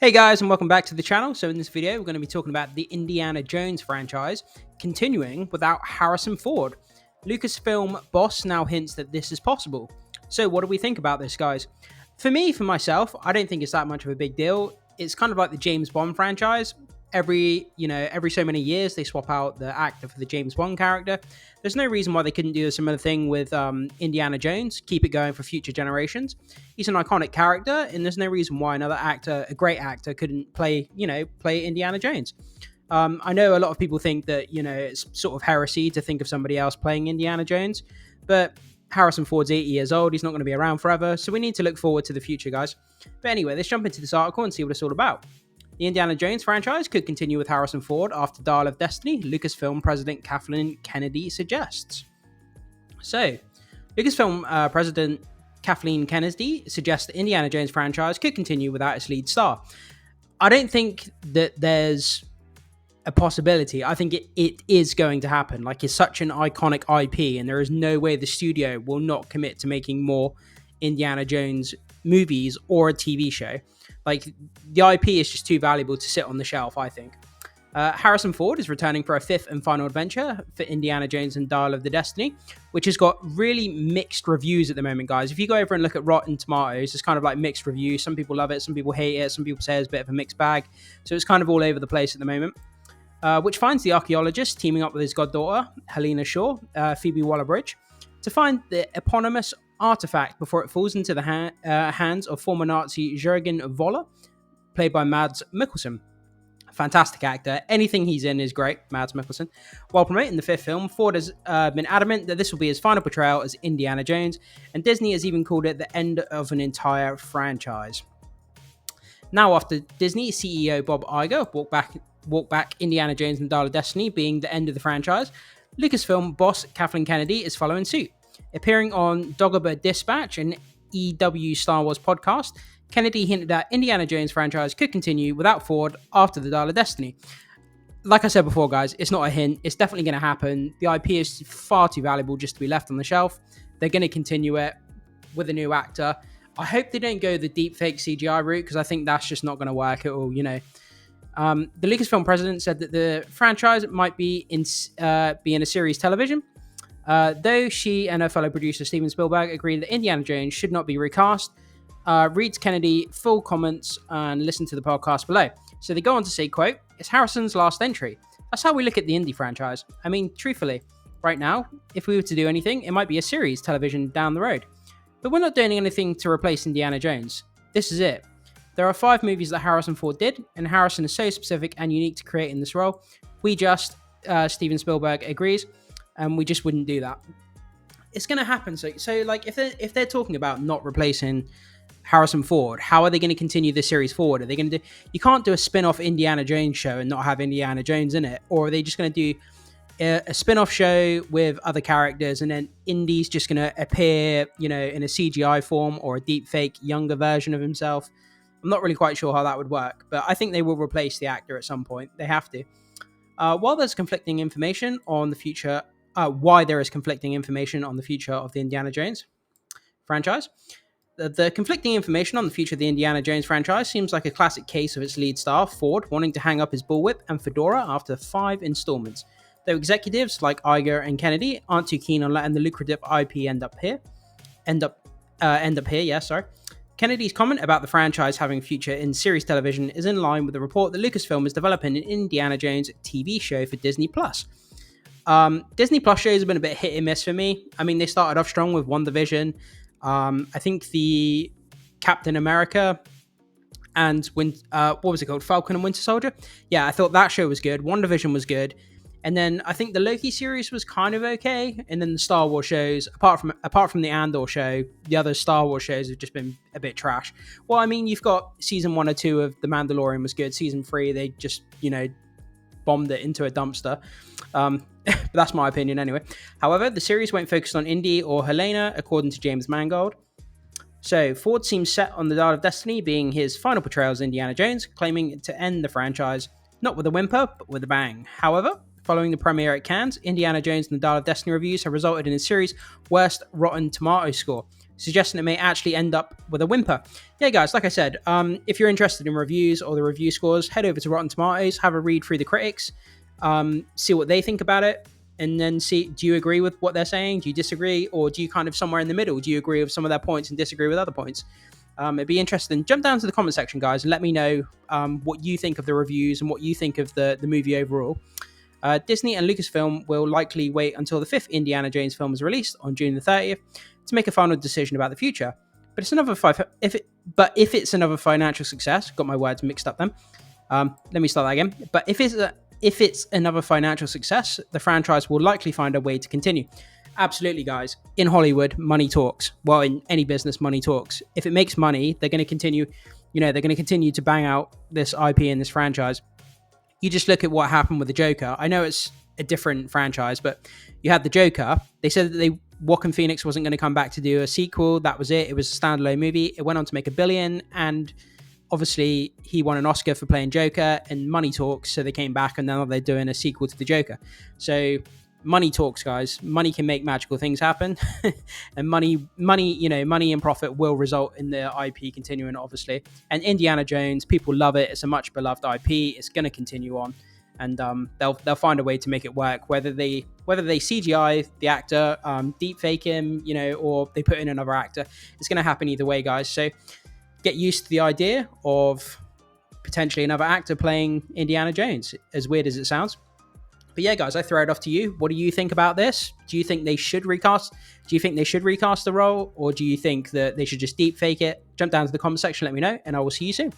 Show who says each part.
Speaker 1: Hey guys, and welcome back to the channel. So in this video, we're going to be talking about the Indiana Jones franchise, continuing without Harrison Ford. Lucasfilm boss now hints that this is possible. So what do we think about this, guys? For myself, I don't think it's that much of a big deal. It's kind of like the James Bond franchise. Every so many years, they swap out the actor for the James Bond character. There's no reason why they couldn't do a similar thing with Indiana Jones, keep it going for future generations. He's an iconic character, and there's no reason why another actor, a great actor, couldn't play Indiana Jones. I know a lot of people think that, it's sort of heresy to think of somebody else playing Indiana Jones, but Harrison Ford's 80 years old. He's not going to be around forever, so we need to look forward to the future, guys. But anyway, let's jump into this article and see what it's all about. The Indiana Jones franchise could continue with Harrison Ford after Dial of Destiny, Lucasfilm President Kathleen Kenedy suggests. So, Lucasfilm President Kathleen Kenedy suggests the Indiana Jones franchise could continue without its lead star. I don't think that there's a possibility. I think it is going to happen. Like, it's such an iconic IP, and there is no way the studio will not commit to making more Indiana Jones movies or a TV show. Like, the IP is just too valuable to sit on the shelf, I think. Harrison Ford is returning for a fifth and final adventure for Indiana Jones and Dial of the Destiny, which has got really mixed reviews at the moment, guys. If you go over and look at Rotten Tomatoes, it's kind of like mixed reviews. Some people love it, some people hate it, some people say it's a bit of a mixed bag. So it's kind of all over the place at the moment. Which finds the archaeologist teaming up with his goddaughter, Helena Shaw, Phoebe Waller-Bridge, to find the eponymous artifact before it falls into the hands of former Nazi Jürgen Voller, played by Mads Mikkelsen. Fantastic actor. Anything he's in is great, Mads Mikkelsen. While promoting the fifth film, Ford has been adamant that this will be his final portrayal as Indiana Jones, and Disney has even called it the end of an entire franchise. Now, after Disney CEO Bob Iger walked back Indiana Jones and Dial of Destiny being the end of the franchise, Lucasfilm boss Kathleen Kenedy is following suit. Appearing on Dagobah Dispatch, an EW Star Wars podcast, Kenedy hinted that Indiana Jones franchise could continue without Ford after the Dial of Destiny. Like I said before, guys, it's not a hint. It's definitely going to happen. The IP is far too valuable just to be left on the shelf. They're going to continue it with a new actor. I hope they don't go the deepfake CGI route, because I think that's just not going to work at all, The Lucasfilm president said that the franchise might be in a series television. Though she and her fellow producer Steven Spielberg agreed that Indiana Jones should not be recast. Reads Kenedy full comments and listen to the podcast below. So they go on to say, quote, "It's Harrison's last entry. That's how we look at the Indy franchise. I mean, truthfully, right now, if we were to do anything, it might be a series television down the road. But we're not doing anything to replace Indiana Jones. This is it. There are 5 movies that Harrison Ford did, and Harrison is so specific and unique to create in this role. Steven Spielberg agrees, and we just wouldn't do that." It's going to happen. So like, if they're talking about not replacing Harrison Ford, how are they going to continue the series forward? Are they going to do? You can't do a spin-off Indiana Jones show and not have Indiana Jones in it, or are they just going to do a spin-off show with other characters, and then Indy's just going to appear, in a CGI form or a deepfake younger version of himself? I'm not really quite sure how that would work, but I think they will replace the actor at some point. They have to. While there's conflicting information on the future, why there is conflicting information on the future of the Indiana Jones franchise. The conflicting information on the future of the Indiana Jones franchise seems like a classic case of its lead star, Ford, wanting to hang up his bullwhip and fedora after 5 installments. Though executives like Iger and Kenedy aren't too keen on letting the lucrative IP end up here. Kennedy's comment about the franchise having a future in series television is in line with the report that Lucasfilm is developing an Indiana Jones TV show for Disney+. Disney Plus shows have been a bit hit and miss for me. I mean, they started off strong with WandaVision. I think the Captain America and what was it called? Falcon and Winter Soldier? Yeah, I thought that show was good. WandaVision was good. And then I think the Loki series was kind of okay. And then the Star Wars shows, apart from the Andor show, the other Star Wars shows have just been a bit trash. Well, I mean, you've got season 1 or 2 of The Mandalorian was good. Season 3, they just, bombed it into a dumpster. But that's my opinion anyway. However, the series won't focus on Indy or Helena, according to James Mangold. So, Ford seems set on the Dial of Destiny being his final portrayal as Indiana Jones, claiming to end the franchise, not with a whimper, but with a bang. However, following the premiere at Cannes, Indiana Jones and the Dial of Destiny reviews have resulted in the series' worst Rotten Tomatoes score. suggesting it may actually end up with a whimper. Yeah, guys, like I said, if you're interested in reviews or the review scores, head over to Rotten Tomatoes, have a read through the critics, see what they think about it, and then see, do you agree with what they're saying? Do you disagree? Or do you kind of somewhere in the middle? Do you agree with some of their points and disagree with other points? It'd be interesting. Jump down to the comment section, guys, and let me know what you think of the reviews and what you think of the movie overall. Disney and Lucasfilm will likely wait until the 5th Indiana Jones film is released on June the 30th to make a final decision about the future. But if it's another financial success, got my words mixed up then. Let me start that again. But if it's another financial success, the franchise will likely find a way to continue. Absolutely, guys. In Hollywood, money talks. Well, in any business, money talks. If it makes money, they're going to continue. They're going to continue to bang out this IP and this franchise. You just look at what happened with the Joker. I know it's a different franchise, but you had the Joker. They said that Joaquin Phoenix wasn't going to come back to do a sequel. That was it. It was a standalone movie. It went on to make $1 billion, and obviously he won an Oscar for playing Joker, and money talks. So they came back, and now they're doing a sequel to the Joker. So money talks, guys. Money can make magical things happen, and money and profit will result in the IP continuing, obviously. And Indiana Jones, people love it. It's a much beloved IP. It's going to continue on, and they'll find a way to make it work. Whether they CGI the actor, deep fake him, or they put in another actor, it's going to happen either way, guys. So get used to the idea of potentially another actor playing Indiana Jones, as weird as it sounds. But yeah, guys, I throw it off to you. What do you think about this? Do you think they should recast? Do you think they should recast the role? Or do you think that they should just deep fake it? Jump down to the comment section, let me know, and I will see you soon.